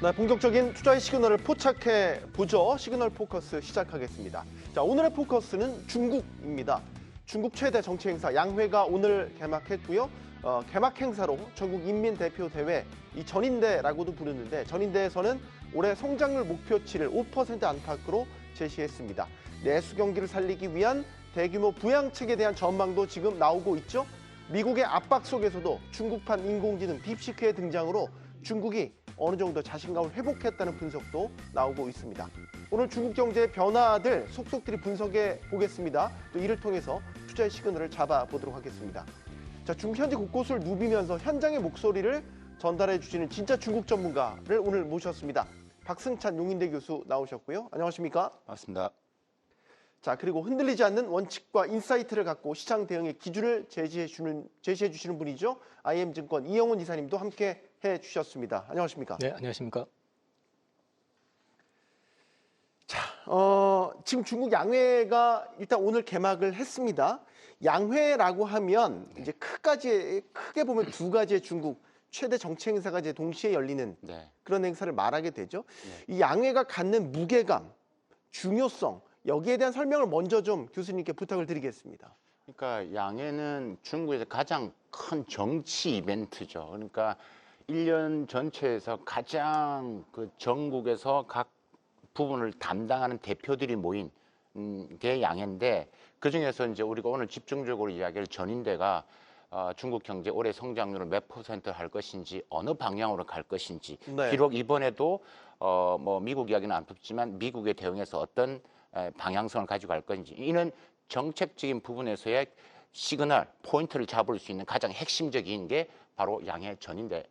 네, 본격적인 투자의 시그널을 포착해 보죠. 시그널 포커스 시작하겠습니다. 자, 오늘의 포커스는 중국입니다. 중국 최대 정치 행사 양회가 오늘 개막했고요. 개막 행사로 전국 인민대표대회, 이 전인대라고도 부르는데 전인대에서는 올해 성장률 목표치를 5% 안팎으로 제시했습니다. 내수 경기를 살리기 위한 대규모 부양책에 대한 전망도 지금 나오고 있죠. 미국의 압박 속에서도 중국판 인공지능 딥시크의 등장으로 중국이 어느 정도 자신감을 회복했다는 분석도 나오고 있습니다. 오늘 중국 경제의 변화들 속속들이 분석해 보겠습니다. 또 이를 통해서 투자의 시그널을 잡아보도록 하겠습니다. 자, 중국 현지 곳곳을 누비면서 현장의 목소리를 전달해 주시는 진짜 중국 전문가를 오늘 모셨습니다. 박승찬 용인대 교수 나오셨고요. 안녕하십니까? 반갑습니다. 자, 그리고 흔들리지 않는 원칙과 인사이트를 갖고 시장 대응의 기준을 제시해 주시는 분이죠. IM증권 이영훈 이사님도 함께 해 주셨습니다. 안녕하십니까? 네, 안녕하십니까? 자, 지금 중국 양회가 일단 오늘 개막을 했습니다. 양회라고 하면 이제 크게 보면 두 가지의 중국 최대 정치 행사가 이제 동시에 열리는 그런 행사를 말하게 되죠. 이 양회가 갖는 무게감, 중요성, 여기에 대한 설명을 먼저 좀 교수님께 부탁을 드리겠습니다. 그러니까 양회는 중국에서 가장 큰 정치 이벤트죠. 그러니까 1년 전체에서 가장 그 전국에서 각 부분을 담당하는 대표들이 모인 게 양회인데, 그중에서 이제 우리가 오늘 집중적으로 이야기할 전인대가 중국 경제 올해 성장률을 몇 % 할 것인지, 어느 방향으로 갈 것인지, 비록 이번에도 뭐 미국 이야기는 안 붙지만 미국에 대응해서 어떤 방향성을 가지고 갈 건지, 이는 정책적인 부분에서의 시그널, 포인트를 잡을 수 있는 가장 핵심적인 게 바로 양회 전인대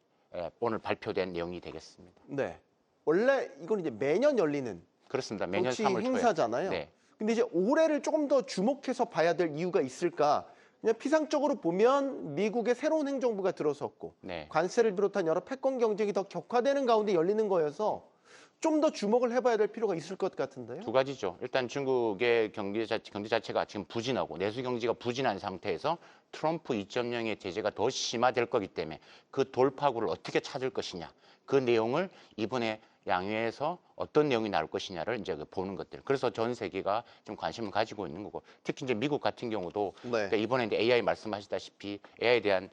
오늘 발표된 내용이 되겠습니다. 네, 원래 이건 이제 매년 열리는 그렇습니다. 매년 정치 3월 초에 행사잖아요. 네. 근데 이제 올해를 조금 더 주목해서 봐야 될 이유가 있을까? 그냥 피상적으로 보면 미국의 새로운 행정부가 들어섰고 관세를 비롯한 여러 패권 경쟁이 더 격화되는 가운데 열리는 거여서 좀 더 주목을 해봐야 될 필요가 있을 것 같은데요. 두 가지죠. 일단 중국의 경제 자체가 지금 부진하고 내수 경제가 부진한 상태에서 트럼프 2.0의 제재가 더 심화될 거기 때문에 그 돌파구를 어떻게 찾을 것이냐, 그 내용을 이번에 양회에서 어떤 내용이 나올 것이냐를 이제 보는 것들. 그래서 전 세계가 좀 관심을 가지고 있는 거고, 특히 이제 미국 같은 경우도 그러니까 이번에 이제 AI 말씀하시다시피 AI에 대한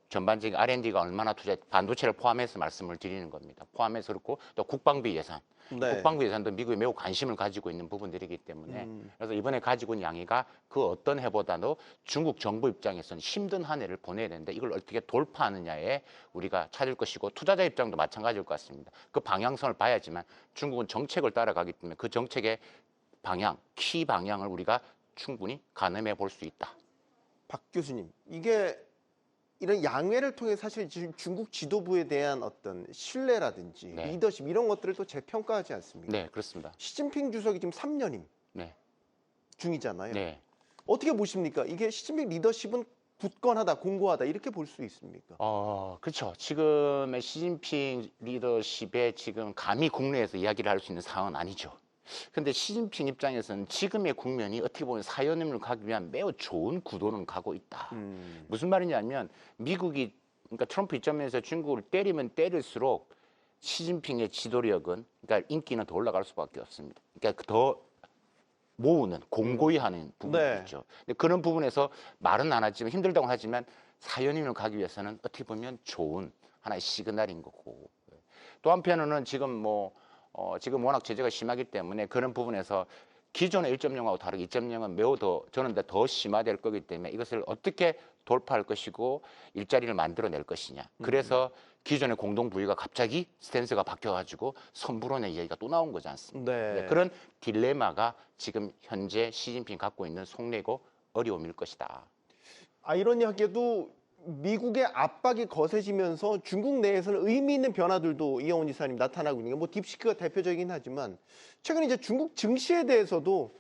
전반적인 R&D가 얼마나 반도체를 포함해서 말씀을 드리는 겁니다. 포함해서 그렇고 또 국방비 예산. 국방비 예산도 미국이 매우 관심을 가지고 있는 부분들이기 때문에 그래서 이번에 가지고 있는 양회가 그 어떤 해보다도 중국 정부 입장에서는 힘든 한 해를 보내야 되는데 이걸 어떻게 돌파하느냐에 우리가 찾을 것이고, 투자자 입장도 마찬가지일 것 같습니다. 그 방향성을 봐야지만 중국은 정책을 따라가기 때문에 그 정책의 방향, 키 방향을 우리가 충분히 가늠해 볼 수 있다. 박 교수님, 이게 이런 양회를 통해 사실 지금 중국 지도부에 대한 어떤 신뢰라든지 리더십 이런 것들을 또 재평가하지 않습니까? 네, 그렇습니다. 시진핑 주석이 지금 3년임 중이잖아요. 어떻게 보십니까? 이게 시진핑 리더십은 굳건하다, 공고하다 이렇게 볼 수 있습니까? 그렇죠. 지금의 시진핑 리더십에 지금 감히 국내에서 이야기를 할 수 있는 상황은 아니죠. 근데 시진핑 입장에서는 지금의 국면이 어떻게 보면 사연임을 가기 위한 매우 좋은 구도는 가고 있다. 무슨 말이냐면 미국이, 그러니까 트럼프 2.0에서 중국을 때리면 때릴수록 시진핑의 지도력은, 그러니까 인기는 더 올라갈 수밖에 없습니다. 그러니까 더 모으는, 공고히 하는 부분이 있죠. 근데 그런 부분에서 말은 안 하지만, 힘들다고 하지만 사연임을 가기 위해서는 어떻게 보면 좋은 하나의 시그널인 거고, 또 한편으로는 지금 지금 워낙 제재가 심하기 때문에 그런 부분에서 기존의 1.0하고 다르게 2.0은 매우 저는 더 심화될 거기 때문에 이것을 어떻게 돌파할 것이고 일자리를 만들어낼 것이냐. 그래서 기존의 공동부의가 갑자기 스탠스가 바뀌어가지고 선불원의 이야기가 또 나온 거지 않습니까? 그런 딜레마가 지금 현재 시진핑이 갖고 있는 속내고 어려움일 것이다. 아이러니하게도 미국의 압박이 거세지면서 중국 내에서는 의미 있는 변화들도 이영훈 이사님 나타나고 있는 게, 뭐 딥시크가 대표적이긴 하지만 최근에 이제 중국 증시에 대해서도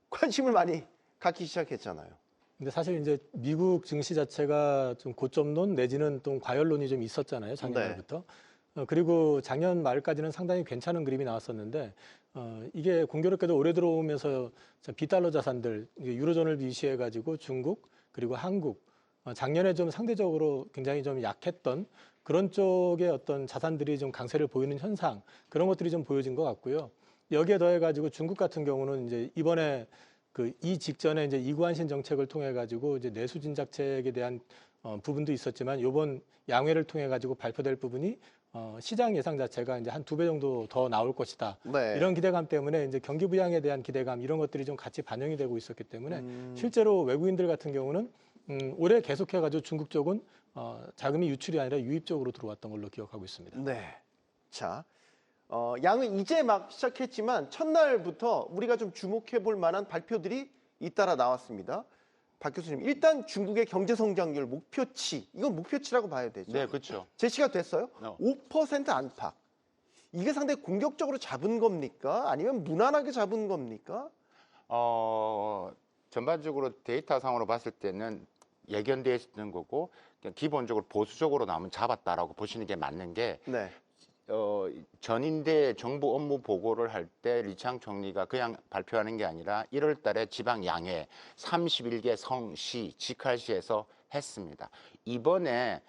관심을 많이 갖기 시작했잖아요. 근데 사실 이제 미국 증시 자체가 좀 고점론 내지는 또 과열론이 좀 있었잖아요, 작년부터. 그리고 작년 말까지는 상당히 괜찮은 그림이 나왔었는데 이게 공교롭게도 올해 들어오면서 비달러 자산들, 유로존을 비시해 가지고 중국 그리고 한국 작년에 좀 상대적으로 굉장히 좀 약했던 그런 쪽의 어떤 자산들이 좀 강세를 보이는 현상, 그런 것들이 좀 보여진 것 같고요. 여기에 더해가지고 중국 같은 경우는 이제 이번에 이 직전에 이제 이구안신 정책을 통해 가지고 이제 내수 진작책에 대한 부분도 있었지만 이번 양회를 통해 가지고 발표될 부분이 시장 예상 자체가 이제 한 2배 정도 더 나올 것이다. 네. 이런 기대감 때문에 이제 경기 부양에 대한 기대감 이런 것들이 좀 같이 반영이 되고 있었기 때문에 실제로 외국인들 같은 경우는 올해 계속해 가지고 중국 쪽은 자금이 유출이 아니라 유입 쪽으로 들어왔던 걸로 기억하고 있습니다. 네. 자, 양회 이제 막 시작했지만 첫날부터 우리가 좀 주목해 볼 만한 발표들이 잇따라 나왔습니다. 박 교수님, 일단 중국의 경제 성장률 목표치, 이건 목표치라고 봐야 되죠. 네, 그렇죠. 제시가 됐어요. 어. 5% 안팎. 이게 상당히 공격적으로 잡은 겁니까? 아니면 무난하게 잡은 겁니까? 전반적으로 데이터상으로 봤을 때는 예견되어 있는 거고 그냥 기본적으로 보수적으로 나오면 잡았다라고 보시는 게 맞는 게 네. 전인대 정부 업무 보고를 할 때 리창 총리가 그냥 발표하는 게 아니라 1월 달에 지방 양회 31개 성시, 직할시에서 했습니다. 이번에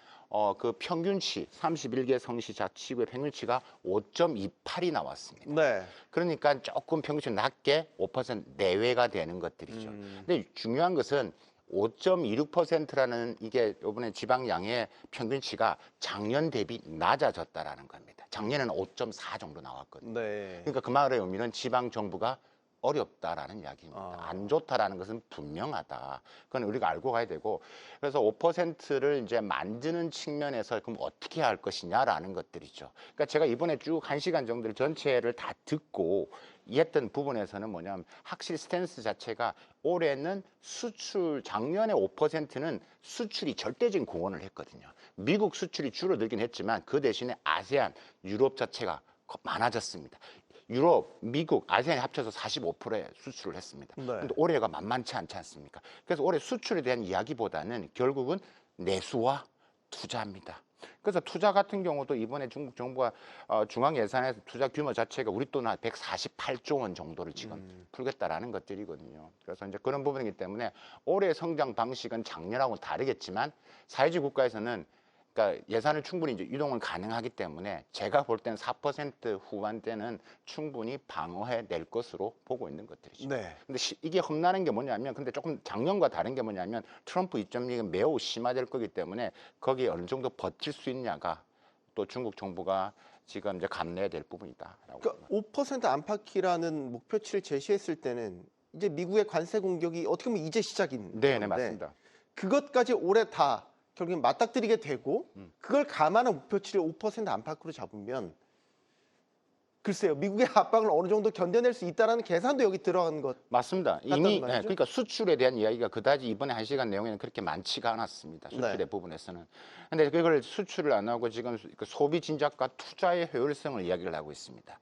그 평균치 31개 성시 자치구의 평균치가 5.28이 나왔습니다. 네. 그러니까 조금 평균치 낮게 5% 내외가 되는 것들이죠. 근데 중요한 것은 5.26%라는 이게 이번에 지방 양의 평균치가 작년 대비 낮아졌다라는 겁니다. 작년에는 5.4 정도 나왔거든요. 네. 그러니까 그 말의 의미는 지방 정부가 어렵다라는 이야기입니다. 아. 안 좋다라는 것은 분명하다. 그건 우리가 알고 가야 되고, 그래서 5%를 이제 만드는 측면에서 그럼 어떻게 할 것이냐라는 것들이죠. 그러니까 제가 이번에 쭉 1시간 정도를 전체를 다 듣고 했던 부분에서는 뭐냐면 확실히 스탠스 자체가 올해는 수출, 작년에 5%는 수출이 절대적인 공헌을 했거든요. 미국 수출이 줄어들긴 했지만 그 대신에 아세안, 유럽 자체가 많아졌습니다. 유럽, 미국, 아세안이 합쳐서 45%의 수출을 했습니다. 네. 근데 올해가 만만치 않지 않습니까? 그래서 올해 수출에 대한 이야기보다는 결국은 내수와 투자입니다. 그래서 투자 같은 경우도 이번에 중국 정부가 중앙 예산에서 투자 규모 자체가 우리 돈은 한 148조 원 정도를 지금 풀겠다라는 것들이거든요. 그래서 이제 그런 부분이기 때문에 올해 성장 방식은 작년하고는 다르겠지만 사회주의 국가에서는 그러니까 예산을 충분히 이제 유동을 가능하기 때문에 제가 볼 때는 4% 후반대는 충분히 방어해낼 것으로 보고 있는 것들이죠. 네. 근데 이게 험난한 게 뭐냐면, 근데 조금 작년과 다른 게 뭐냐면 트럼프 입점력이 매우 심화될 거기 때문에 거기에 어느 정도 버틸 수 있냐가 또 중국 정부가 지금 이제 감내해야 될 부분이다라고. 그러니까 5% 안팎이라는 목표치를 제시했을 때는 이제 미국의 관세 공격이 어떻게 보면 이제 시작인 네, 건데 맞습니다. 그것까지 올해 다 결국엔 맞닥뜨리게 되고 그걸 감안한 목표치를 5% 안팎으로 잡으면 글쎄요, 미국의 압박을 어느 정도 견뎌낼 수 있다는 계산도 여기 들어간 것. 맞습니다. 같다는 이미 말이죠? 그러니까 수출에 대한 이야기가 그다지 이번에 1시간 내용에는 그렇게 많지가 않았습니다. 수출의 네. 부분에서는. 근데 그걸 수출을 안 하고 지금 그 소비 진작과 투자의 효율성을 이야기를 하고 있습니다.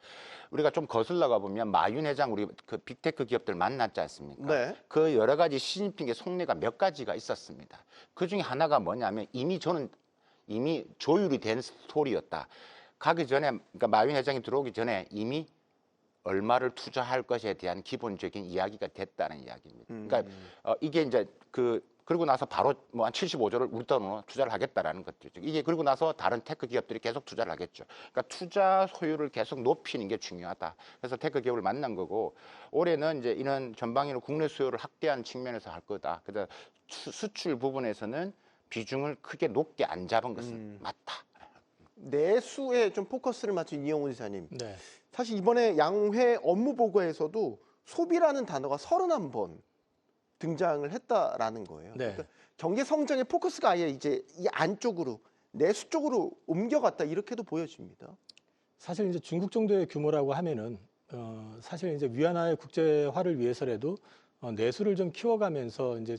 우리가 좀 거슬러 가보면 마윤 회장 우리 그 빅테크 기업들 만났지 않습니까? 네. 그 여러 가지 시진핑의 속내가 몇 가지가 있었습니다. 그 중에 하나가 뭐냐면 저는 이미 조율이 된 스토리였다. 가기 전에, 그러니까 마윈 회장이 들어오기 전에 이미 얼마를 투자할 것에 대한 기본적인 이야기가 됐다는 이야기입니다. 그러니까 이게 이제 그러고 나서 바로 뭐 한 75조를 우리 돈으로 투자를 하겠다라는 것들이죠. 이게 그러고 나서 다른 테크 기업들이 계속 투자를 하겠죠. 그러니까 투자 소유를 계속 높이는 게 중요하다. 그래서 테크 기업을 만난 거고, 올해는 이제 이런 전방위로 국내 수요를 확대한 측면에서 할 거다. 그래서 수출 부분에서는 비중을 크게 높게 안 잡은 것은 맞다. 내수에 좀 포커스를 맞춘 이영훈 이사님. 네. 사실 이번에 양회 업무 보고에서도 소비라는 단어가 31번 등장을 했다라는 거예요. 네. 그러니까 경제 성장의 포커스가 아예 이제 이 안쪽으로 내수 쪽으로 옮겨갔다 이렇게도 보여집니다. 사실 이제 중국 정도의 규모라고 하면은 사실 이제 위안화의 국제화를 위해서라도 내수를 좀 키워가면서 이제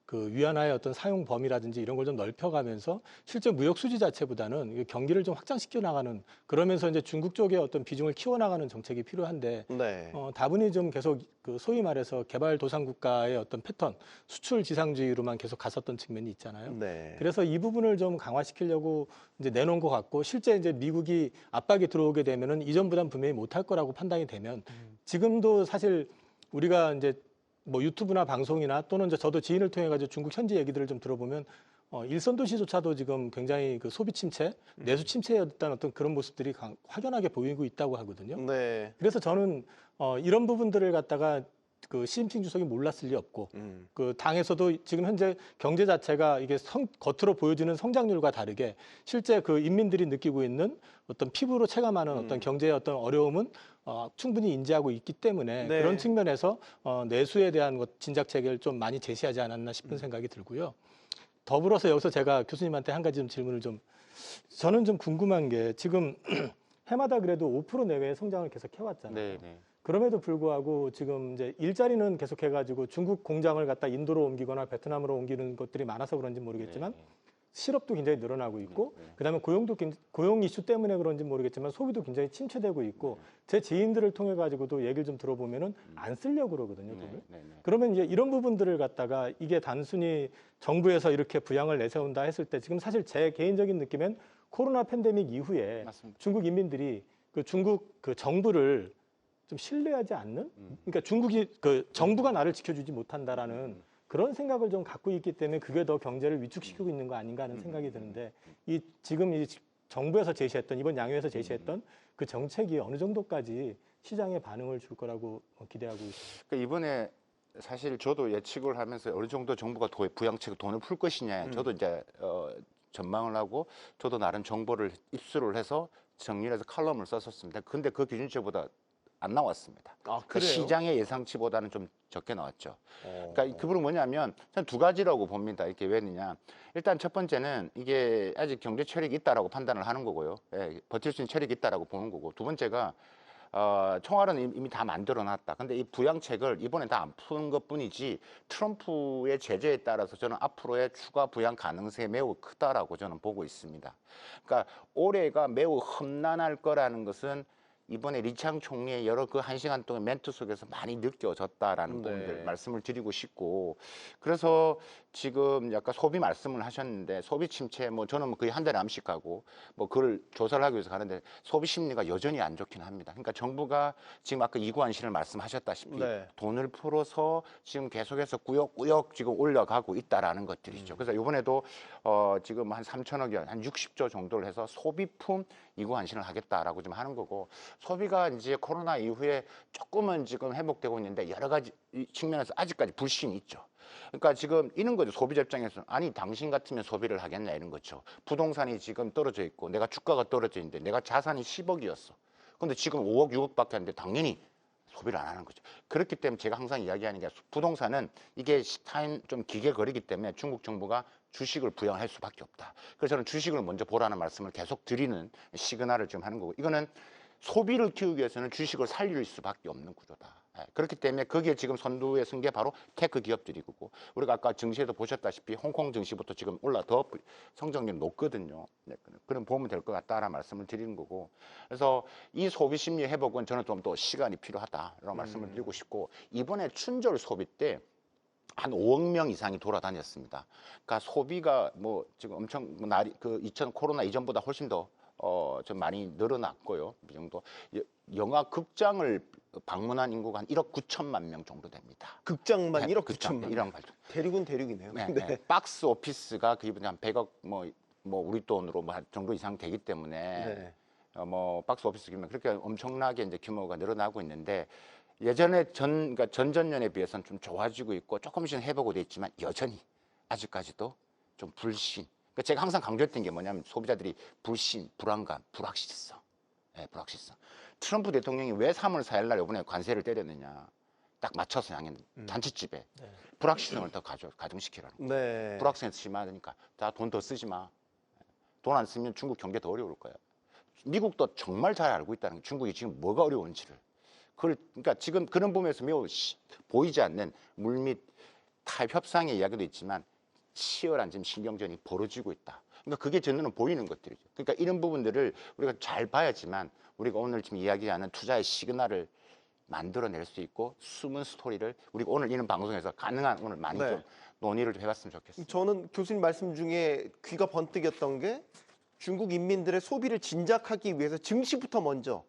그 위안화의 어떤 사용 범위라든지 이런 걸 좀 넓혀가면서 실제 무역 수지 자체보다는 이게 경기를 좀 확장시켜 나가는, 그러면서 이제 중국 쪽의 어떤 비중을 키워 나가는 정책이 필요한데 네. 다분히 좀 계속 그 소위 말해서 개발도상 국가의 어떤 패턴, 수출 지상주의로만 계속 갔었던 측면이 있잖아요. 네. 그래서 이 부분을 좀 강화시키려고 이제 내놓은 것 같고, 실제 이제 미국이 압박이 들어오게 되면은 이전보단 분명히 못할 거라고 판단이 되면 지금도 사실 우리가 이제 뭐 유튜브나 방송이나 또는 이제 저도 지인을 통해 가지고 중국 현지 얘기들을 좀 들어보면 일선 도시조차도 지금 굉장히 그 소비 침체, 내수 침체였다는 어떤 그런 모습들이 확연하게 보이고 있다고 하거든요. 네. 그래서 저는 이런 부분들을 갖다가 그 시진핑 주석이 몰랐을 리 없고 그 당에서도 지금 현재 경제 자체가 이게 겉으로 보여지는 성장률과 다르게 실제 그 인민들이 느끼고 있는 어떤 피부로 체감하는 어떤 경제의 어떤 어려움은 충분히 인지하고 있기 때문에 네. 그런 측면에서 내수에 대한 진작 체계를 좀 많이 제시하지 않았나 싶은 생각이 들고요. 더불어서 여기서 제가 교수님한테 한 가지 좀 질문을 저는 좀 궁금한 게 지금 해마다 그래도 5% 내외의 성장을 계속 해왔잖아요. 네, 네. 그럼에도 불구하고 지금 이제 일자리는 계속해가지고 중국 공장을 갖다 인도로 옮기거나 베트남으로 옮기는 것들이 많아서 그런지 모르겠지만 실업도 굉장히 늘어나고 있고 그다음에 고용 이슈 때문에 그런지 모르겠지만 소비도 굉장히 침체되고 있고 제 지인들을 통해 가지고도 얘기를 좀 들어보면은 안 쓰려고 그러거든요. 돈을. 그러면 이제 이런 부분들을 갖다가 이게 단순히 정부에서 이렇게 부양을 내세운다 했을 때 지금 사실 제 개인적인 느낌엔 코로나 팬데믹 이후에 맞습니다. 중국 인민들이 그 중국 그 정부를 좀 신뢰하지 않는, 그러니까 중국이 그 정부가 나를 지켜주지 못한다라는 그런 생각을 좀 갖고 있기 때문에 그게 더 경제를 위축시키고 있는 거 아닌가 하는 생각이 드는데 지금 이 정부에서 제시했던 이번 양회에서 제시했던 그 정책이 어느 정도까지 시장에 반응을 줄 거라고 기대하고 있습니다. 그러니까 이번에 사실 저도 예측을 하면서 어느 정도 정부가 부양책 돈을 풀 것이냐 저도 이제 전망을 하고 저도 나름 정보를 입수를 해서 정리를 해서 칼럼을 썼었습니다. 근데 그 기준치보다 안 나왔습니다. 아, 그 그래요? 시장의 예상치보다는 좀 적게 나왔죠. 그러니까 그 부분은 뭐냐면 저는 두 가지라고 봅니다. 이게 왜느냐? 일단 첫 번째는 이게 아직 경제 체력이 있다라고 판단을 하는 거고요. 예, 버틸 수 있는 체력이 있다라고 보는 거고. 두 번째가 총알은 이미 다 만들어놨다. 근데 이 부양책을 이번에 다 안 푸는 것뿐이지 트럼프의 제재에 따라서 저는 앞으로의 추가 부양 가능성이 매우 크다라고 저는 보고 있습니다. 그러니까 올해가 매우 험난할 거라는 것은 이번에 리창 총리의 여러 그 1시간 동안 멘트 속에서 많이 느껴졌다라는 부분들 말씀을 드리고 싶고, 그래서 지금 약간 소비 말씀을 하셨는데 소비 침체 뭐 저는 뭐 거의 한 달에 암식하고 뭐 그걸 조사를 하기 위해서 가는데 소비 심리가 여전히 안 좋긴 합니다. 그러니까 정부가 지금 아까 이구환신을 말씀하셨다시피 돈을 풀어서 지금 계속해서 꾸역꾸역 지금 올려가고 있다라는 것들이죠. 그래서 이번에도 지금 한 3천억 원, 한 60조 정도를 해서 소비품 이구환신을 하겠다라고 좀 하는 거고, 소비가 이제 코로나 이후에 조금은 지금 회복되고 있는데 여러 가지 측면에서 아직까지 불신이 있죠. 그러니까 지금 이런 거죠. 소비자 입장에서는 아니 당신 같으면 소비를 하겠냐 이런 거죠. 부동산이 지금 떨어져 있고 내가 주가가 떨어져 있는데 내가 자산이 10억이었어. 근데 지금 5억, 6억밖에 안 돼. 당연히 소비를 안 하는 거죠. 그렇기 때문에 제가 항상 이야기하는 게 부동산은 이게 타임 좀 기계 거리기 때문에 중국 정부가 주식을 부양할 수밖에 없다. 그래서 저는 주식을 먼저 보라는 말씀을 계속 드리는 시그널을 지금 하는 거고, 이거는 소비를 키우기 위해서는 주식을 살릴 수밖에 없는 구조다. 그렇기 때문에 거기에 지금 선두에 선 게 바로 테크 기업들이고, 우리가 아까 증시에도 보셨다시피 홍콩 증시부터 지금 더 성장률이 높거든요. 그럼 보면 될 것 같다라는 말씀을 드리는 거고, 그래서 이 소비 심리 회복은 저는 좀 더 시간이 필요하다라는 말씀을 드리고 싶고, 이번에 춘절 소비 때 한 5억 명 이상이 돌아다녔습니다. 그러니까 소비가 뭐 지금 엄청 날이 그 2000 코로나 이전보다 훨씬 더 좀 많이 늘어났고요. 이 정도 영화 극장을 방문한 인구가 한 1억 9천만 명 정도 됩니다. 극장만 네, 1억 극장, 9천만. 1억 8천. 대륙은 대륙이네요. 네, 네. 박스 오피스가 그 한 100억 뭐 우리 돈으로 뭐 정도 이상 되기 때문에 뭐 박스 오피스 규모 그렇게 엄청나게 이제 규모가 늘어나고 있는데, 예전에 그러니까 전전년에 비해서는 좀 좋아지고 있고 조금씩은 회복이 돼 있지만 여전히 아직까지도 좀 불신. 그러니까 제가 항상 강조했던 게 뭐냐면 소비자들이 불신, 불안감, 불확실성. 불확실성. 트럼프 대통령이 왜 3월 4일 날 이번에 관세를 때렸느냐. 딱 맞춰서 향한 잔치집에 불확실성을 더 가중시키라는 거예요. 불확실성이 심하니까 다 돈 더 쓰지 마. 돈 안 쓰면 중국 경제 더 어려울 거야. 미국도 정말 잘 알고 있다는 거예요. 중국이 지금 뭐가 어려운지를. 그러니까 지금 그런 부분에서 매우 보이지 않는 물밑 타협 협상의 이야기도 있지만 치열한 지금 신경전이 벌어지고 있다. 그러니까 그게 제 눈은 보이는 것들이죠. 그러니까 이런 부분들을 우리가 잘 봐야지만 우리가 오늘 지금 이야기하는 투자의 시그널을 만들어낼 수 있고 숨은 스토리를 우리가 오늘 이런 방송에서 가능한 오늘 많이 좀 논의를 좀 해봤으면 좋겠습니다. 저는 교수님 말씀 중에 귀가 번뜩였던 게 중국 인민들의 소비를 진작하기 위해서 증시부터 먼저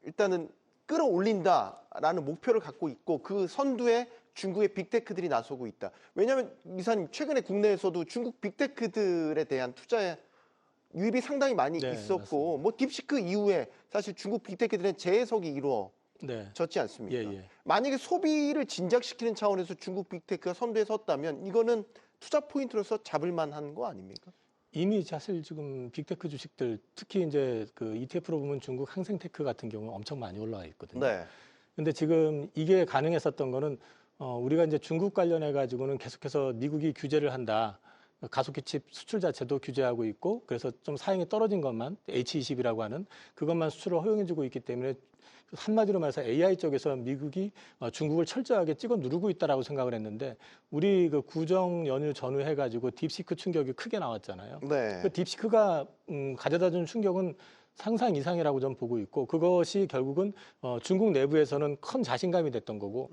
일단은 끌어올린다라는 목표를 갖고 있고 그 선두에 중국의 빅테크들이 나서고 있다. 왜냐하면 이사님 최근에 국내에서도 중국 빅테크들에 대한 투자에 유입이 상당히 많이 네, 있었고 맞습니다. 뭐 딥시크 이후에 사실 중국 빅테크들의 재해석이 네. 이루어졌지 않습니까? 예, 예. 만약에 소비를 진작시키는 차원에서 중국 빅테크가 선두에 섰다면 이거는 투자 포인트로서 잡을 만한 거 아닙니까? 이미 사실 지금 빅테크 주식들 특히 이제 그 ETF로 보면 중국 항생테크 같은 경우는 엄청 많이 올라와 있거든요. 네. 근데 지금 이게 가능했었던 거는 우리가 이제 중국 관련해 가지고는 계속해서 미국이 규제를 한다. 가속기 칩 수출 자체도 규제하고 있고 그래서 좀 사양이 떨어진 것만 H20이라고 하는 그것만 수출을 허용해주고 있기 때문에 한마디로 말해서 AI 쪽에서 미국이 중국을 철저하게 찍어 누르고 있다라고 생각을 했는데 우리 그 구정 연휴 전후해 가지고 딥시크 충격이 크게 나왔잖아요. 네. 그 딥시크가 가져다준 충격은 상상 이상이라고 좀 보고 있고 그것이 결국은 중국 내부에서는 큰 자신감이 됐던 거고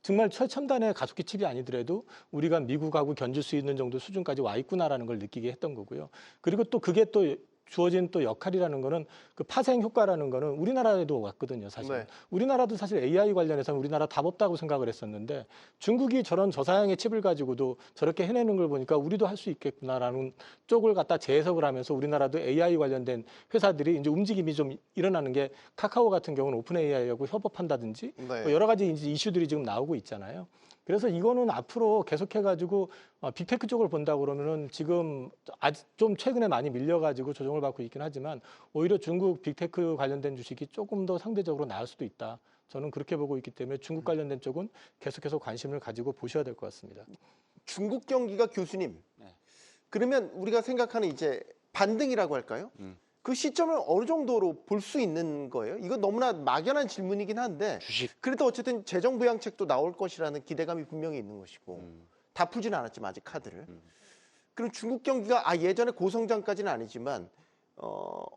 정말 최첨단의 가속기 칩이 아니더라도 우리가 미국하고 견줄 수 있는 정도 수준까지 와 있구나라는 걸 느끼게 했던 거고요. 그리고 또 그게 또 주어진 또 역할이라는 거는 그 파생 효과라는 거는 우리나라에도 왔거든요, 사실. 네. 우리나라도 사실 AI 관련해서는 우리나라 답 없다고 생각을 했었는데 중국이 저런 저사양의 칩을 가지고도 저렇게 해내는 걸 보니까 우리도 할 수 있겠구나라는 쪽을 갖다 재해석을 하면서 우리나라도 AI 관련된 회사들이 이제 움직임이 좀 일어나는 게 카카오 같은 경우는 오픈 AI하고 협업한다든지 네. 뭐 여러 가지 이제 이슈들이 지금 나오고 있잖아요. 그래서 이거는 앞으로 계속해가지고 빅테크 쪽을 본다 그러면은 지금 아직 좀 최근에 많이 밀려가지고 조정을 받고 있긴 하지만 오히려 중국 빅테크 관련된 주식이 조금 더 상대적으로 나을 수도 있다. 저는 그렇게 보고 있기 때문에 중국 관련된 쪽은 계속해서 관심을 가지고 보셔야 될 것 같습니다. 중국 경기가 교수님. 네. 그러면 우리가 생각하는 이제 반등이라고 할까요? 그 시점을 어느 정도로 볼 수 있는 거예요? 이거 너무나 막연한 질문이긴 한데 주식. 그래도 어쨌든 재정 부양책도 나올 것이라는 기대감이 분명히 있는 것이고 다 풀지는 않았지만 아직 카드를. 그럼 중국 경기가 예전에 고성장까지는 아니지만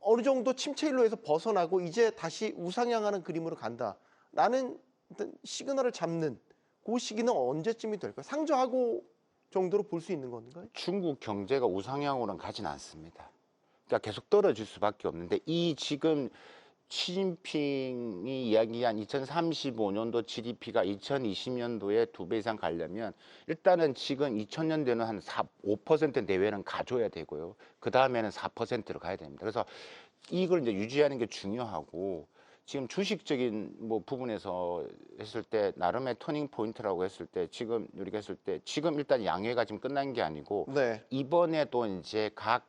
어느 정도 침체 일로에서 벗어나고 이제 다시 우상향하는 그림으로 간다라는 어떤 시그널을 잡는 그 시기는 언제쯤이 될까요? 상저하고 정도로 볼 수 있는 건가요? 중국 경제가 우상향으로는 가진 않습니다. 그러니까 계속 떨어질 수밖에 없는데 이 지금 시진핑이 이야기한 2035년도 GDP가 2020년도에 2배 이상 가려면 일단은 지금 2000년대는 한 5% 내외는 가져야 되고요. 그 다음에는 4%로 가야 됩니다. 그래서 이걸 이제 유지하는 게 중요하고 지금 주식적인 뭐 부분에서 했을 때 나름의 터닝 포인트라고 했을 때 지금 우리가 했을 때 지금 일단 양회가 지금 끝난 게 아니고 네. 이번에도 이제 각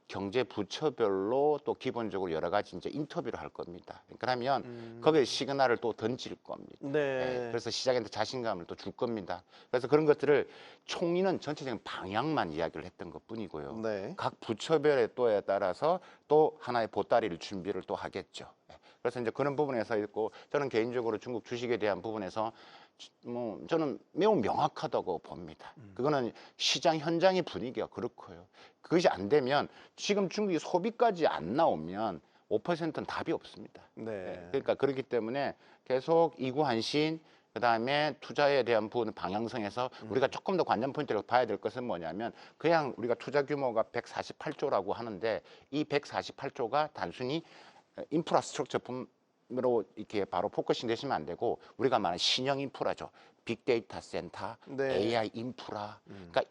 경제 부처별로 또 기본적으로 여러 가지 이제 인터뷰를 할 겁니다. 그러면 거기에 시그널을 또 던질 겁니다. 네. 그래서 시장한테 자신감을 또 줄 겁니다. 그래서 그런 것들을 총리는 전체적인 방향만 이야기를 했던 것뿐이고요. 네. 각 부처별의 또에 따라서 또 하나의 보따리를 준비를 또 하겠죠. 그래서 이제 그런 부분에서 있고 저는 개인적으로 중국 주식에 대한 부분에서 뭐 저는 매우 명확하다고 봅니다. 그거는 시장 현장의 분위기가 그렇고요. 그것이 안 되면 지금 중국이 소비까지 안 나오면 5%는 답이 없습니다. 네. 그러니까 그렇기 때문에 계속 이구한신 그다음에 투자에 대한 부분 방향성에서 우리가 조금 더 관전 포인트를 봐야 될 것은 뭐냐면 그냥 우리가 투자 규모가 148조라고 하는데 이 148조가 단순히 인프라스트럭처로 이렇게 바로 포커싱 되시면 안 되고 우리가 말하는 신형 인프라죠. 빅데이터 센터, 네. AI 인프라. 그러니까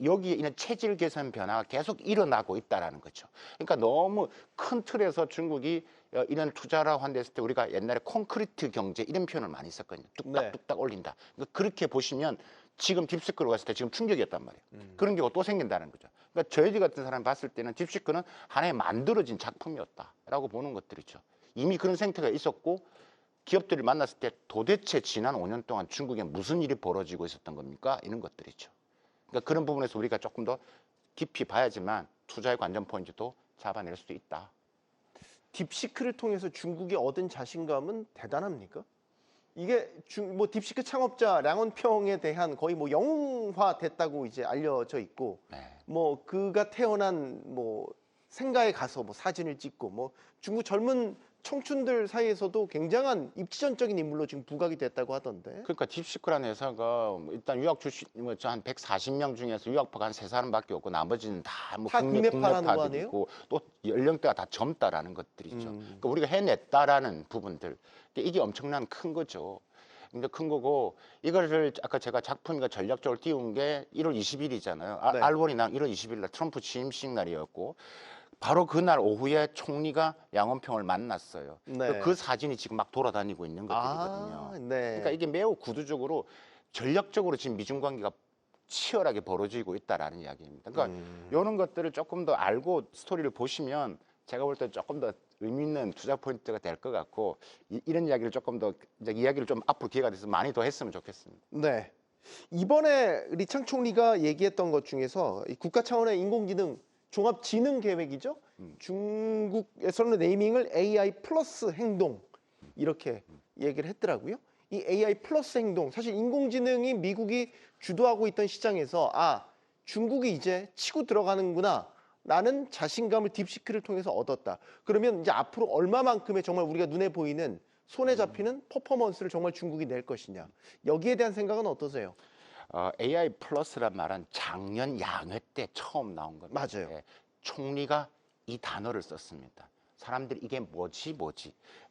여기에 있는 체질 개선 변화가 계속 일어나고 있다라는 거죠. 그러니까 너무 큰 틀에서 중국이 이런 투자라고 한댔을 때 우리가 옛날에 콘크리트 경제 이런 표현을 많이 썼거든요. 뚝딱뚝딱 올린다. 그러니까 그렇게 보시면 지금 딥시크로 갔을 때 지금 충격이었단 말이에요. 그런 경우가 또 생긴다는 거죠. 그러니까 저희 같은 사람이 봤을 때는 딥시크는 하나의 만들어진 작품이었다라고 보는 것들이죠. 이미 그런 생태가 있었고 기업들을 만났을 때 도대체 지난 5년 동안 중국에 무슨 일이 벌어지고 있었던 겁니까? 이런 것들이죠. 그러니까 그런 부분에서 우리가 조금 더 깊이 봐야지만 투자의 관전 포인트도 잡아낼 수도 있다. 딥시크를 통해서 중국이 얻은 자신감은 대단합니까? 이게 뭐 딥시크 창업자 량원평에 대한 거의 뭐 영웅화됐다고 이제 알려져 있고, 뭐 그가 태어난 뭐 생가에 가서 뭐 사진을 찍고 뭐 중국 젊은 청춘들 사이에서도 굉장한 입지전적인 인물로 지금 부각이 됐다고 하던데. 그러니까 딥시크라는 회사가 뭐 일단 유학 출신 뭐한 140명 중에서 유학파가 한 3사람밖에 없고 나머지는 다뭐 다 국내파라는 거 아니에요? 국내파들이고 또 연령대가 다 젊다라는 것들이죠. 그러니까 우리가 해냈다라는 부분들 이게 엄청난 큰 거죠. 근데 큰 거고 이거를 아까 제가 작품이가 전략적으로 띄운 게 1월 20일이잖아요. 네. 알원이 난 1월 20일 날 트럼프 취임식 날이었고 바로 그날 오후에 총리가 양원평을 만났어요. 네. 그 사진이 지금 막 돌아다니고 있는 것들이거든요. 네. 그러니까 이게 매우 구두적으로 전략적으로 지금 미중 관계가 치열하게 벌어지고 있다라는 이야기입니다. 그러니까 이런 것들을 조금 더 알고 스토리를 보시면 제가 볼 때 조금 더 의미 있는 투자 포인트가 될 것 같고 이런 이야기를 조금 더 이제 이야기를 좀 앞으로 기회가 돼서 많이 더 했으면 좋겠습니다. 네. 이번에 리창 총리가 얘기했던 것 중에서 이 국가 차원의 인공지능 종합지능 계획이죠. 중국에서는 네이밍을 AI 플러스 행동 이렇게 얘기를 했더라고요. 이 AI 플러스 행동, 사실 인공지능이 미국이 주도하고 있던 시장에서 중국이 이제 치고 들어가는구나 라는 자신감을 딥시크를 통해서 얻었다. 그러면 이제 앞으로 얼마만큼의 정말 우리가 눈에 보이는 손에 잡히는 퍼포먼스를 정말 중국이 낼 것이냐. 여기에 대한 생각은 어떠세요? AI 플러스란 말은 작년 양회 때 처음 나온 겁니다. 맞아요. 예, 총리가 이 단어를 썼습니다. 사람들이 이게 뭐지?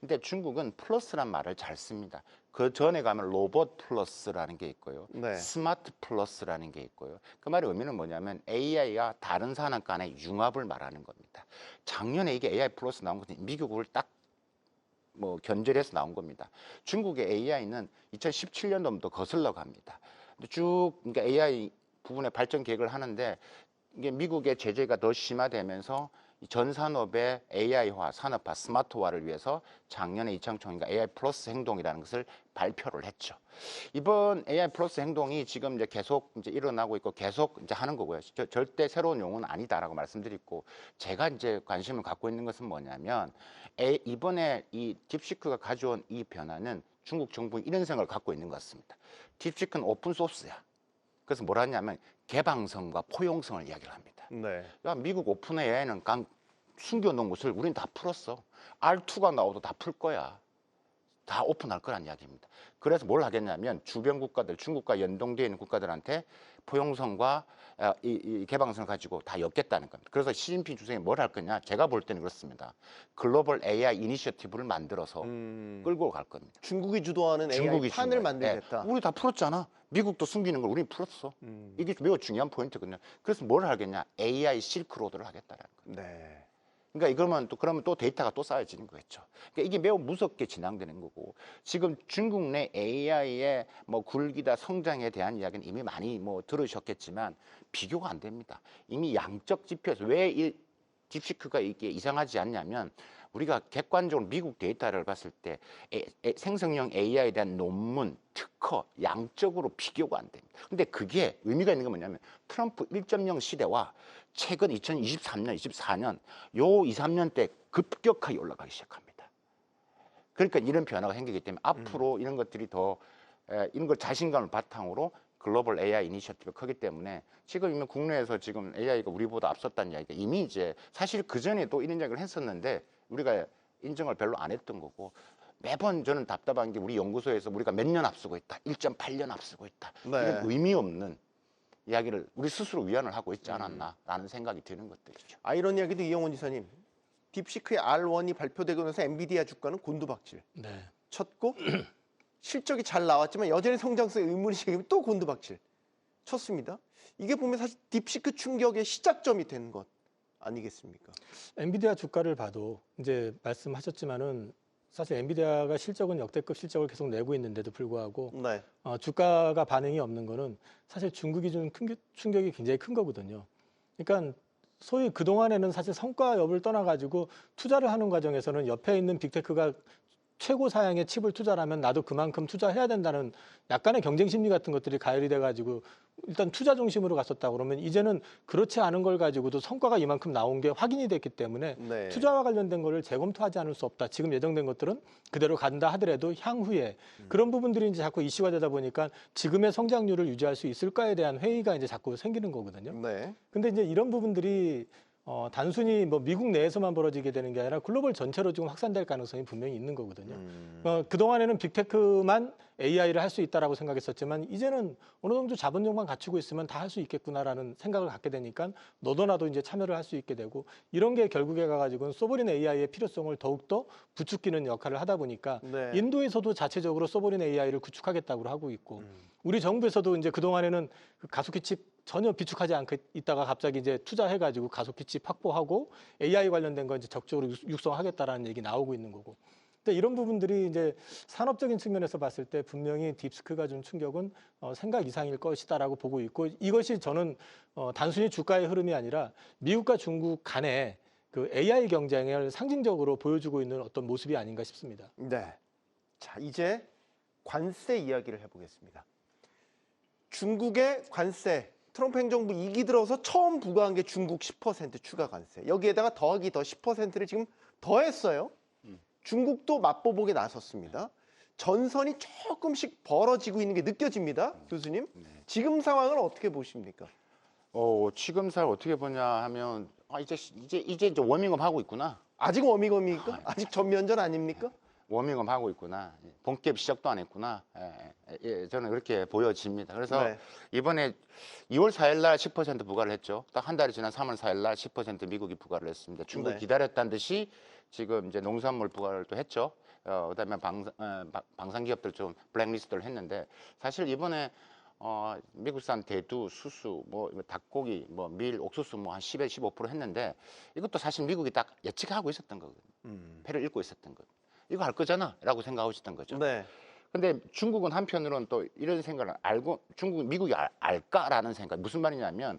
근데 중국은 플러스란 말을 잘 씁니다. 그 전에 가면 로봇 플러스라는 게 있고요. 네. 스마트 플러스라는 게 있고요. 그 말의 의미는 뭐냐면 AI와 다른 산업 간의 융합을 말하는 겁니다. 작년에 이게 AI 플러스 나온 것은 미국을 딱 뭐 견절해서 나온 겁니다. 중국의 AI는 2017년도부터 거슬러 갑니다. 그러니까 AI 부분의 발전 계획을 하는데 이게 미국의 제재가 더 심화되면서 전 산업의 AI화, 산업화, 스마트화를 위해서 작년에 이창 총리가 AI 플러스 행동이라는 것을 발표를 했죠. 이번 AI 플러스 행동이 지금 이제 계속 이제 일어나고 있고 계속 이제 하는 거고요. 절대 새로운 용어는 아니다라고 말씀드리고 제가 이제 관심을 갖고 있는 것은 뭐냐면 이번에 이 딥시크가 가져온 이 변화는 중국 정부는 이런 생각을 갖고 있는 것 같습니다. 딥시크는 오픈 소스야. 그래서 뭐라 하냐면 개방성과 포용성을 이야기를 합니다. 네. 야, 미국 오픈 AI는 숨겨놓은 것을 우리는 다 풀었어. R2가 나와도 다 풀 거야. 다 오픈할 거란 이야기입니다. 그래서 뭘 하겠냐면 주변 국가들, 중국과 연동되어 있는 국가들한테 포용성과 이 개방성을 가지고 다 엮겠다는 겁니다. 그래서 시진핑 주석이 뭘 할 거냐? 제가 볼 때는 그렇습니다. 글로벌 AI 이니셔티브를 만들어서 끌고 갈 겁니다. 중국이 주도하는 AI 판을 만들겠다. 우리 다 풀었잖아. 미국도 숨기는 걸 우리 풀었어. 이게 매우 중요한 포인트거든요. 그래서 뭘 하겠냐? AI 실크로드를 하겠다라는 거예요. 네. 그러니까 그러면 또 데이터가 또 쌓여지는 거겠죠. 그러니까 이게 매우 무섭게 진행되는 거고 지금 중국 내 AI의 뭐 굴기다 성장에 대한 이야기는 이미 많이 뭐 들으셨겠지만 비교가 안 됩니다. 이미 양적 지표에서 왜 이 딥시크가 이게 이상하지 않냐면 우리가 객관적으로 미국 데이터를 봤을 때 생성형 AI에 대한 논문, 특허, 양적으로 비교가 안 됩니다. 근데 그게 의미가 있는 게 뭐냐면 트럼프 1.0 시대와 최근 2023년, 24년 요 2, 3년 때 급격하게 올라가기 시작합니다. 그러니까 이런 변화가 생기기 때문에 앞으로 이런 것들이 더 이런 걸 자신감을 바탕으로 글로벌 AI 이니셔티브가 크기 때문에 지금 이미 국내에서 지금 AI가 우리보다 앞섰다는 이야기가 이미 이제 사실 그전에도 이런 이야기를 했었는데 우리가 인정을 별로 안 했던 거고 매번 저는 답답한 게 우리 연구소에서 우리가 몇 년 앞서고 있다. 1.8년 앞서고 있다. 네. 이런 의미 없는 이야기를 우리 스스로 위안을 하고 있지 않았나라는 생각이 드는 것들이죠. 이런 이야기도 이영훈 지사님. 딥시크의 R1이 발표되고 나서 엔비디아 주가는 곤두박질 네. 쳤고 실적이 잘 나왔지만 여전히 성장성에 의문이 제기되면 또 곤두박질 쳤습니다. 이게 보면 사실 딥시크 충격의 시작점이 된 것 아니겠습니까? 엔비디아 주가를 봐도 이제 말씀하셨지만은 사실 엔비디아가 실적은 역대급 실적을 계속 내고 있는데도 불구하고 네. 주가가 반응이 없는 거는 사실 중국이 준 충격이 굉장히 큰 거거든요. 그러니까 소위 그동안에는 사실 성과 여부를 떠나가지고 투자를 하는 과정에서는 옆에 있는 빅테크가 최고 사양의 칩을 투자하면 나도 그만큼 투자해야 된다는 약간의 경쟁 심리 같은 것들이 가열이 돼가지고 일단 투자 중심으로 갔었다 그러면 이제는 그렇지 않은 걸 가지고도 성과가 이만큼 나온 게 확인이 됐기 때문에 네. 투자와 관련된 거를 재검토하지 않을 수 없다. 지금 예정된 것들은 그대로 간다 하더라도 향후에 그런 부분들이 이제 자꾸 이슈가 되다 보니까 지금의 성장률을 유지할 수 있을까에 대한 회의가 이제 자꾸 생기는 거거든요. 네. 근데 이제 이런 부분들이 단순히 뭐 미국 내에서만 벌어지게 되는 게 아니라 글로벌 전체로 지금 확산될 가능성이 분명히 있는 거거든요. 그동안에는 빅테크만 AI를 할 수 있다라고 생각했었지만 이제는 어느 정도 자본력만 갖추고 있으면 다 할 수 있겠구나라는 생각을 갖게 되니까 너도 나도 이제 참여를 할 수 있게 되고 이런 게 결국에 가가지고는 소버린 AI의 필요성을 더욱더 부추기는 역할을 하다 보니까 네. 인도에서도 자체적으로 소버린 AI를 구축하겠다고 하고 있고 우리 정부에서도 이제 그동안에는 그 가속기 칩 전혀 비축하지 않고 있다가 갑자기 이제 투자해가지고 가속기 칩 확보하고 AI 관련된 거 이제 적극적으로 육성하겠다라는 얘기 나오고 있는 거고. 근데 이런 부분들이 이제 산업적인 측면에서 봤을 때 분명히 딥스크가 준 충격은 생각 이상일 것이다라고 보고 있고 이것이 저는 단순히 주가의 흐름이 아니라 미국과 중국 간의 그 AI 경쟁을 상징적으로 보여주고 있는 어떤 모습이 아닌가 싶습니다. 네. 자, 이제 관세 이야기를 해보겠습니다. 중국의 관세, 트럼프 행정부 2기 들어서 처음 부과한 게 중국 10% 추가 관세. 여기에다가 더하기 더 10%를 지금 더했어요. 중국도 맛보복에 나섰습니다. 전선이 조금씩 벌어지고 있는 게 느껴집니다, 교수님. 지금 상황을 어떻게 보십니까? 지금 살 어떻게 보냐 하면 이제 워밍업 하고 있구나. 아직 워밍업입니까? 아직 전면전 아닙니까? 워밍업 하고 있구나. 본격 시작도 안 했구나. 저는 그렇게 보여집니다. 그래서 네. 이번에 2월 4일 날 10% 부과를 했죠. 딱 한 달이 지난 3월 4일 날 10% 미국이 부과를 했습니다. 중국이 네. 기다렸다는 듯이 지금 이제 농산물 부과를 또 했죠. 그다음에 방산 기업들 좀 블랙리스트를 했는데 사실 이번에 미국산 대두, 수수, 뭐 닭고기, 뭐 밀, 옥수수 뭐 한 10에 15% 했는데 이것도 사실 미국이 딱 예측하고 있었던 거거든요. 패를 읽고 있었던 거예요. 이거 할 거잖아 라고 생각하고 있었던 거죠. 네. 근데 중국은 한편으로는 또 이런 생각을 알고 미국이 알까라는 생각. 무슨 말이냐면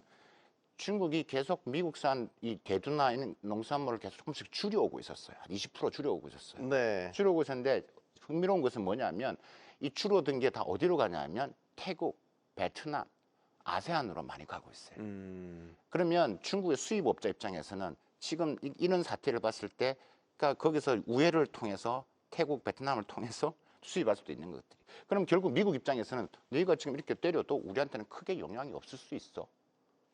중국이 계속 미국산 이 대두나 이런 농산물을 계속 조금씩 줄여오고 있었어요. 한 20% 줄여오고 있었어요. 네. 줄여오고 있었는데 흥미로운 것은 뭐냐면 이 줄어든 게 다 어디로 가냐면 태국, 베트남, 아세안으로 많이 가고 있어요. 그러면 중국의 수입업자 입장에서는 지금 이런 사태를 봤을 때 그러니까 거기서 우회를 통해서 태국, 베트남을 통해서 수입할 수도 있는 것들이. 그럼 결국 미국 입장에서는 너희가 지금 이렇게 때려도 우리한테는 크게 영향이 없을 수 있어.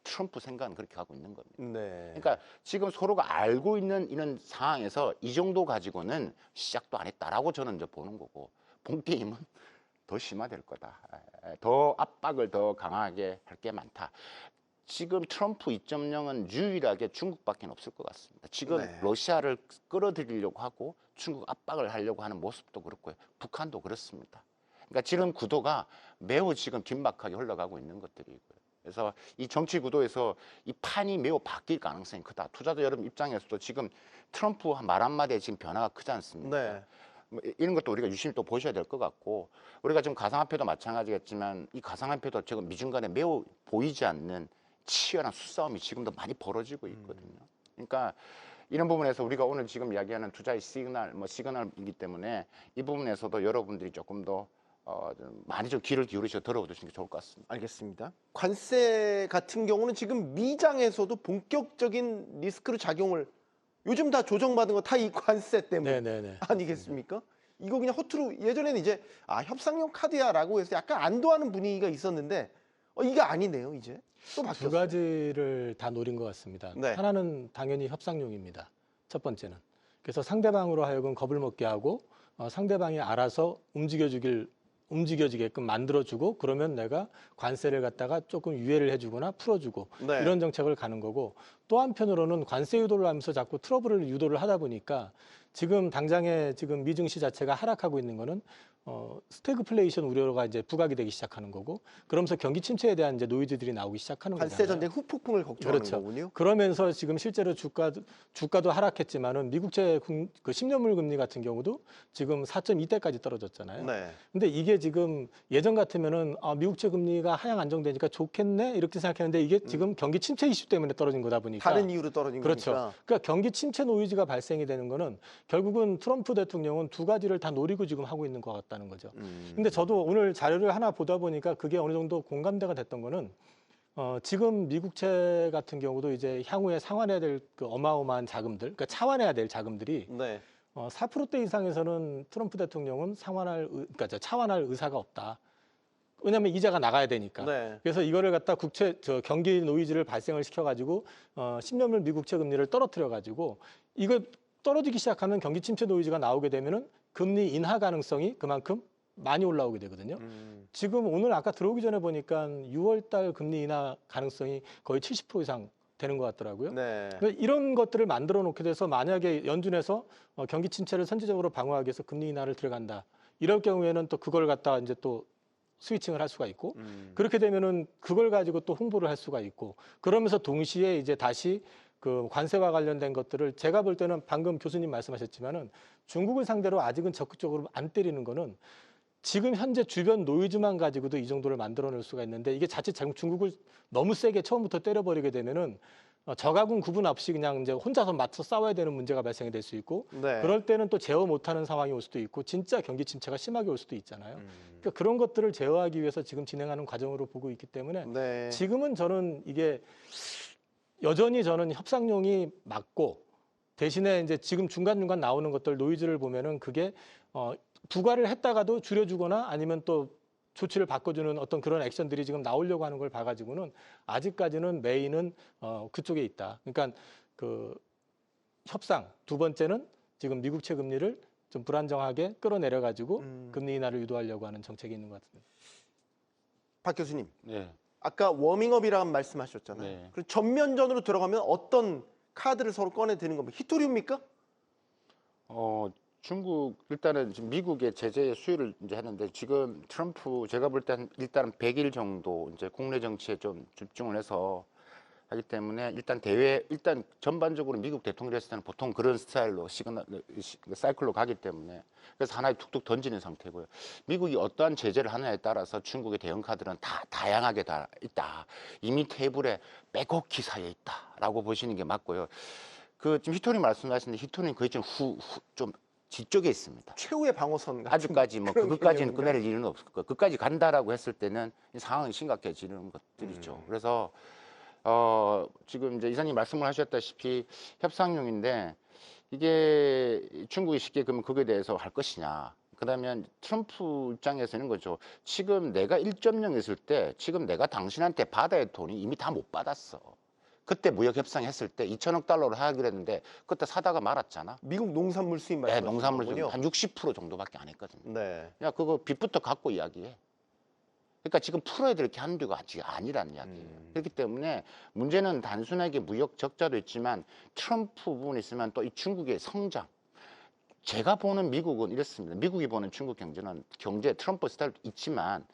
트럼프 생각은 그렇게 하고 있는 겁니다. 네. 그러니까 지금 서로가 알고 있는 이런 상황에서 이 정도 가지고는 시작도 안 했다라고 저는 이제 보는 거고 본 게임은 더 심화될 거다. 더 압박을 더 강하게 할 게 많다. 지금 트럼프 2.0은 유일하게 중국밖에 없을 것 같습니다. 지금 네. 러시아를 끌어들이려고 하고 중국 압박을 하려고 하는 모습도 그렇고요. 북한도 그렇습니다. 그러니까 지금 구도가 매우 지금 긴박하게 흘러가고 있는 것들이고요. 그래서 이 정치 구도에서 이 판이 매우 바뀔 가능성이 크다. 투자자 여러분 입장에서도 지금 트럼프 말 한마디에 지금 변화가 크지 않습니까? 네. 뭐 이런 것도 우리가 유심히 또 보셔야 될 것 같고 우리가 지금 가상화폐도 마찬가지겠지만 이 가상화폐도 지금 미중 간에 매우 보이지 않는 치열한 수싸움이 지금도 많이 벌어지고 있거든요. 그러니까 이런 부분에서 우리가 오늘 지금 이야기하는 투자의 시그널이기 때문에 이 부분에서도 여러분들이 조금 더 많이 좀 귀를 기울이셔서 들어보시는 게 좋을 것 같습니다. 알겠습니다. 관세 같은 경우는 지금 미장에서도 본격적인 리스크로 작용을 요즘 다 조정받은 거 다 이 관세 때문에 네네네. 아니겠습니까? 이거 그냥 허투루 예전에는 이제 협상용 카드야라고 해서 약간 안도하는 분위기가 있었는데 이게 아니네요 이제 또 두 바뀌었어요. 가지를 다 노린 것 같습니다. 네. 하나는 당연히 협상용입니다. 첫 번째는. 그래서 상대방으로 하여금 겁을 먹게 하고 상대방이 알아서 움직여지게끔 만들어주고 그러면 내가 관세를 갖다가 조금 유예를 해주거나 풀어주고 네. 이런 정책을 가는 거고 또 한편으로는 관세 유도를 하면서 자꾸 트러블을 유도를 하다 보니까 지금 당장에 지금 미증시 자체가 하락하고 있는 거는 스태그플레이션 우려가 이제 부각이 되기 시작하는 거고 그러면서 경기 침체에 대한 이제 노이즈들이 나오기 시작하는 거잖아요. 관세 전쟁 후폭풍을 걱정하는 그렇죠. 거군요. 그러면서 지금 실제로 주가도 하락했지만은 미국채 그 10년물 금리 같은 경우도 지금 4.2대까지 떨어졌잖아요. 네. 근데 이게 지금 예전 같으면은 미국채 금리가 하향 안정되니까 좋겠네 이렇게 생각했는데 이게 지금 경기 침체 이슈 때문에 떨어진 거다 보니까 다른 이유로 떨어진 그렇죠. 거니까. 그러니까 경기 침체 노이즈가 발생이 되는 거는 결국은 트럼프 대통령은 두 가지를 다 노리고 지금 하고 있는 것 같다는 거죠. 근데 저도 오늘 자료를 하나 보다 보니까 그게 어느 정도 공감대가 됐던 거는 지금 미국채 같은 경우도 이제 향후에 상환해야 될 그 어마어마한 자금들, 그러니까 차환해야 될 자금들이 네. 4%대 이상에서는 트럼프 대통령은 차환할 의사가 없다. 왜냐하면 이자가 나가야 되니까. 네. 그래서 이거를 갖다 경기 노이즈를 발생을 시켜가지고 10년물 미국채 금리를 떨어뜨려가지고 이거 떨어지기 시작하면 경기 침체 노이즈가 나오게 되면은 금리 인하 가능성이 그만큼 많이 올라오게 되거든요. 지금 오늘 아까 들어오기 전에 보니까 6월 달 금리 인하 가능성이 거의 70% 이상 되는 것 같더라고요. 네. 그러니까 이런 것들을 만들어 놓게 돼서 만약에 연준에서 경기 침체를 선제적으로 방어하기 위해서 금리 인하를 들어간다. 이럴 경우에는 또 그걸 갖다 이제 또 스위칭을 할 수가 있고 그렇게 되면은 그걸 가지고 또 홍보를 할 수가 있고 그러면서 동시에 이제 다시 그 관세와 관련된 것들을 제가 볼 때는 방금 교수님 말씀하셨지만은 중국을 상대로 아직은 적극적으로 안 때리는 거는 지금 현재 주변 노이즈만 가지고도 이 정도를 만들어낼 수가 있는데 이게 자칫 중국을 너무 세게 처음부터 때려버리게 되면은 적하군 구분 없이 그냥 이제 혼자서 맞서 싸워야 되는 문제가 발생이 될 수 있고 네. 그럴 때는 또 제어 못하는 상황이 올 수도 있고 진짜 경기 침체가 심하게 올 수도 있잖아요. 그러니까 그런 것들을 제어하기 위해서 지금 진행하는 과정으로 보고 있기 때문에 네. 지금은 저는 이게 여전히 저는 협상용이 맞고 대신에 이제 지금 중간중간 나오는 것들 노이즈를 보면은 그게 부과를 했다가도 줄여주거나 아니면 또 조치를 바꿔주는 어떤 그런 액션들이 지금 나오려고 하는 걸 봐가지고는 아직까지는 메인은 그쪽에 있다. 그러니까 그 협상 두 번째는 지금 미국채 금리를 좀 불안정하게 끌어내려가지고 금리 인하를 유도하려고 하는 정책이 있는 것 같습니다. 박 교수님, 네. 아까 워밍업이라는 말씀하셨잖아요. 네. 그리고 전면전으로 들어가면 어떤 카드를 서로 꺼내 드는 겁니까? 히토리입니까? 중국 일단은 지금 미국의 제재 수요를 이제 했는데 지금 트럼프 제가 볼 때는 일단 100일 정도 이제 국내 정치에 좀 집중을 해서 하기 때문에 일단 전반적으로 미국 대통령이 했을 때는 보통 그런 스타일로 사이클로 가기 때문에 그래서 하나에 툭툭 던지는 상태고요. 미국이 어떠한 제재를 하느냐에 따라서 중국의 대응 카드는 다 다양하게 다 있다. 이미 테이블에 빼곡 기사에 있다라고 보시는 게 맞고요. 그 지금 히토리 말씀하셨는데 히토리는 거의 좀 뒤쪽에 있습니다. 최후의 방어선 같은 아직까지 뭐 그런 그것까지는 개념인가요? 끝낼 일은 없을 거예요. 그까지 간다라고 했을 때는 이 상황이 심각해지는 것들이죠. 그래서 지금 이제 이사님 말씀을 하셨다시피 협상용인데 이게 중국이 쉽게 그러면 거기에 대해서 할 것이냐. 그다음에 트럼프 입장에서는 거죠. 지금 내가 1.0 있을 때 지금 내가 당신한테 받아야 할 돈이 이미 다 못 받았어. 그때 무역 협상했을 때 2천억 달러로 하기로 했는데 그때 사다가 말았잖아. 미국 농산물 수입 네, 말씀하시는 농산물 거군요. 한 60% 정도밖에 안 했거든요. 네. 야, 그거 빚부터 갖고 이야기해. 그러니까 지금 풀어야 될 게 한두가 아직 아니라는 이야기예요. 그렇기 때문에 문제는 단순하게 무역 적자도 있지만 트럼프 부분이 있으면 또 이 중국의 성장. 제가 보는 미국은 이렇습니다. 미국이 보는 중국 경제는 경제 트럼프 스타일도 있지만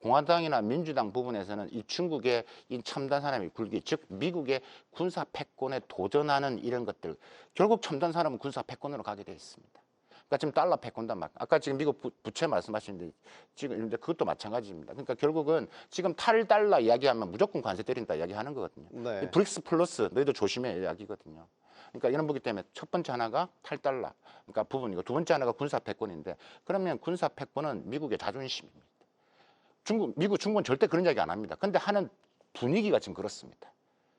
공화당이나 민주당 부분에서는 이 중국의 이 첨단 산업이 굴기, 즉 미국의 군사 패권에 도전하는 이런 것들, 결국 첨단 산업은 군사 패권으로 가게 돼 있습니다. 그러니까 지금 달러 패권단 말, 아까 지금 미국 부채 말씀하시는데 지금 그것도 마찬가지입니다. 그러니까 결국은 지금 탈달러 이야기하면 무조건 관세 때린다 이야기하는 거거든요. 네. 브릭스 플러스 너희도 조심해 이야기거든요. 그러니까 이런 보기 때문에 첫 번째 하나가 탈달러, 그러니까 부분이고 두 번째 하나가 군사 패권인데 그러면 군사 패권은 미국의 자존심입니다. 미국, 중국은 절대 그런 이야기 안 합니다. 근데 하는 분위기가 지금 그렇습니다.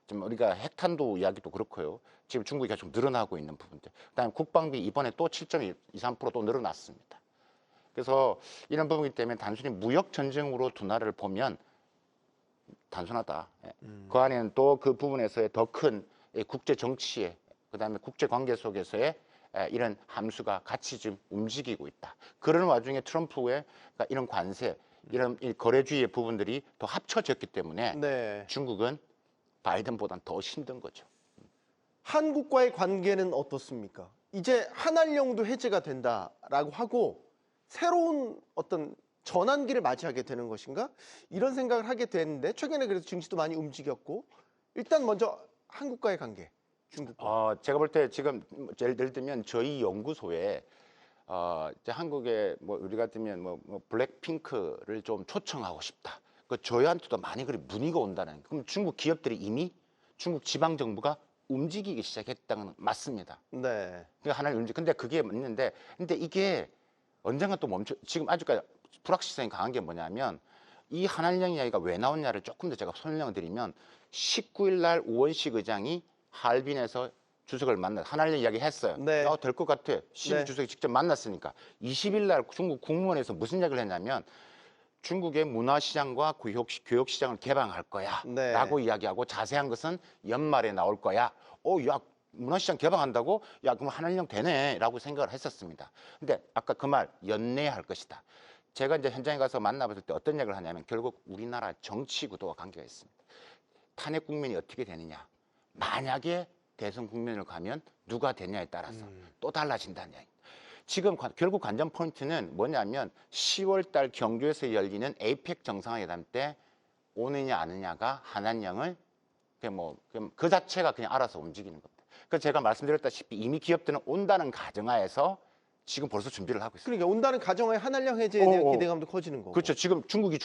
지금 우리가 핵탄두 이야기도 그렇고요. 지금 중국이 좀 늘어나고 있는 부분들. 그다음에 국방비 이번에 또 7.23% 또 늘어났습니다. 그래서 이런 부분이기 때문에 단순히 무역 전쟁으로 두 나라를 보면 단순하다. 그 안에는 또 그 부분에서의 더 큰 국제 정치에 그다음에 국제 관계 속에서의 이런 함수가 같이 좀 움직이고 있다. 그런 와중에 트럼프의 그러니까 이런 관세, 이런 거래주의의 부분들이 더 합쳐졌기 때문에 네. 중국은 바이든보다는 더 힘든 거죠. 한국과의 관계는 어떻습니까? 이제 한알령도 해제가 된다라고 하고 새로운 어떤 전환기를 맞이하게 되는 것인가? 이런 생각을 하게 됐는데 최근에 그래서 증시도 많이 움직였고 일단 먼저 한국과의 관계, 중국과. 제가 볼 때 지금 예를 들면 저희 연구소에 이제 한국에 뭐 우리 같으면 뭐 블랙핑크를 좀 초청하고 싶다. 그 저희한테도 많이 그래 문의가 온다는. 그럼 중국 기업들이 이미 중국 지방 정부가 움직이기 시작했다는 건 맞습니다. 네. 그러니까 하나를 근데 그게 맞는데, 근데 이게 언젠가 또 지금 아직까지 불확실성이 강한 게 뭐냐면 이 한알령 이야기가 왜 나왔냐를 조금 더 제가 설명을 드리면 19일 날 우원식 의장이 하얼빈에서 주석을 만나 한알령 이야기 했어요. 네. 될 것 같아. 시비 네. 주석이 직접 만났으니까 20일 날 중국 국무원에서 무슨 이야기를 했냐면 중국의 문화시장과 교육시장을 개방할 거야 네. 라고 이야기하고 자세한 것은 연말에 나올 거야. 야, 문화시장 개방한다고? 야, 그럼 한한령 되네 라고 생각을 했었습니다. 근데 아까 그 말 연내할 것이다. 제가 이제 현장에 가서 만나봤을 때 어떤 이야기를 하냐면 결국 우리나라 정치 구도와 관계가 있습니다. 탄핵 국면이 어떻게 되느냐. 만약에 대선 국면을 가면 누가 되냐에 따라서 또 달라진다는 이야기. 지금 결국 관전 포인트는 뭐냐면 10월 달 경주에서 열리는 에이펙 정상회담 때 오느냐 안 오느냐가 한한령을 그 자체가 그냥 알아서 움직이는 겁니다. 그래서 제가 말씀드렸다시피 이미 기업들은 온다는 가정하에서 지금 벌써 준비를 하고 있습니다. 그러니까 온다는 가정하에 한한령 해제에 대한 기대감도 커지는 거고. 그렇죠. 지금 중국이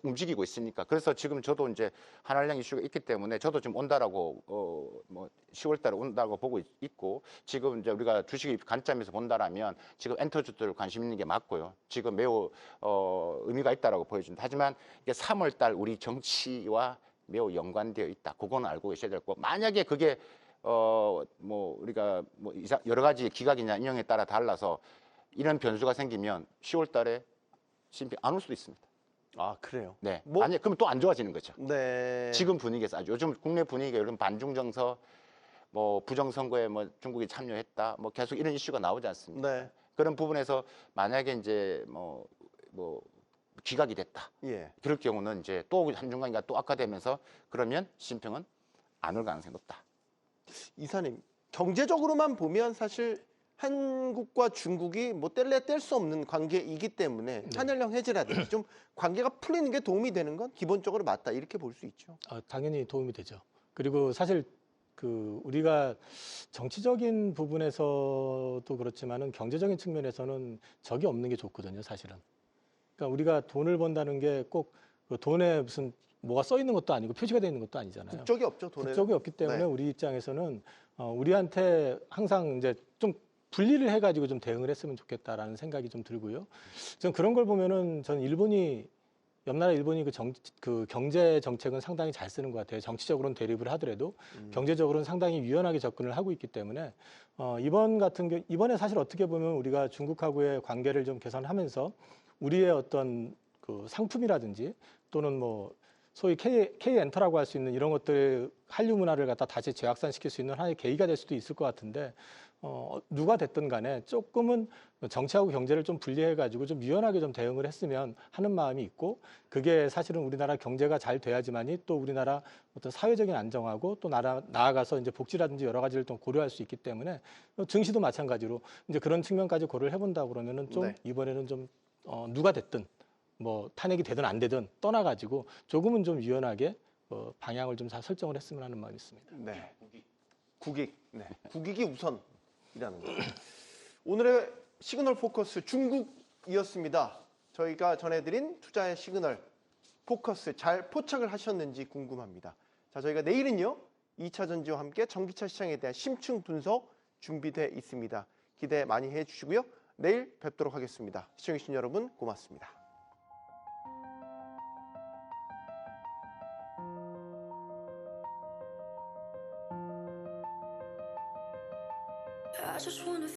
움직이고 있으니까. 그래서 지금 저도 이제 한한령 이슈가 있기 때문에 저도 지금 온다라고 10월 달에 온다고 보고 있고 지금 이제 우리가 주식의 관점에서 본다라면 지금 엔터주들 관심 있는 게 맞고요. 지금 매우 의미가 있다라고 보여준다. 하지만 이게 3월 달 우리 정치와 매우 연관되어 있다. 그거는 알고 계셔야 될 거고 만약에 그게 우리가 여러 가지 기각이냐 인용에 따라 달라서 이런 변수가 생기면 10월 달에 시진핑 안 올 수도 있습니다. 아, 그래요? 네. 아니, 그러면 또 안 좋아지는 거죠. 네. 지금 분위기에서 요즘 국내 분위기가 요즘 반중 정서, 부정선거에 중국이 참여했다, 계속 이런 이슈가 나오지 않습니까? 네. 그런 부분에서 만약에 이제 기각이 됐다. 예. 그럴 경우는 이제 또 한중관계가 또 악화되면서 그러면 시진핑은 안 올 가능성이 높다. 이사님, 경제적으로만 보면 사실 한국과 중국이 뗄래야 뗄 수 없는 관계이기 때문에 한한령 해제라든지 좀 관계가 풀리는 게 도움이 되는 건 기본적으로 맞다 이렇게 볼 수 있죠. 당연히 도움이 되죠. 그리고 사실 우리가 정치적인 부분에서도 그렇지만은 경제적인 측면에서는 적이 없는 게 좋거든요, 사실은. 그러니까 우리가 돈을 번다는 게 꼭 돈에 무슨 뭐가 써 있는 것도 아니고 표시가 되어 있는 것도 아니잖아요. 국적이 없죠, 돈에. 국적이 없기 때문에 네. 우리 입장에서는 우리한테 항상 이제 좀 분리를 해가지고 좀 대응을 했으면 좋겠다라는 생각이 좀 들고요. 전 그런 걸 보면은 전 옆나라 일본이 그 경제 정책은 상당히 잘 쓰는 것 같아요. 정치적으로는 대립을 하더라도 경제적으로는 상당히 유연하게 접근을 하고 있기 때문에 이번에 사실 어떻게 보면 우리가 중국하고의 관계를 좀 개선하면서 우리의 어떤 그 상품이라든지 또는 소위 K 엔터라고 할 수 있는 이런 것들 한류 문화를 갖다 다시 재확산시킬 수 있는 하나의 계기가 될 수도 있을 것 같은데 누가 됐든 간에 조금은 정치하고 경제를 좀 분리해가지고 좀 유연하게 좀 대응을 했으면 하는 마음이 있고 그게 사실은 우리나라 경제가 잘 돼야지만이 또 우리나라 어떤 사회적인 안정하고 또 나아가서 이제 복지라든지 여러 가지를 좀 고려할 수 있기 때문에 증시도 마찬가지로 이제 그런 측면까지 고려를 해본다 그러면은 좀 네. 이번에는 좀 누가 됐든 탄핵이 되든 안 되든 떠나가지고 조금은 좀 유연하게 방향을 좀 잘 설정을 했으면 하는 마음이 있습니다. 네. 국익. 네. 국익이 우선이라는 거. 오늘의 시그널 포커스 중국이었습니다. 저희가 전해드린 투자의 시그널 포커스 잘 포착을 하셨는지 궁금합니다. 자, 저희가 내일은요 2차 전지와 함께 전기차 시장에 대한 심층 분석 준비되어 있습니다. 기대 많이 해주시고요. 내일 뵙도록 하겠습니다. 시청해주신 여러분 고맙습니다. I just wanna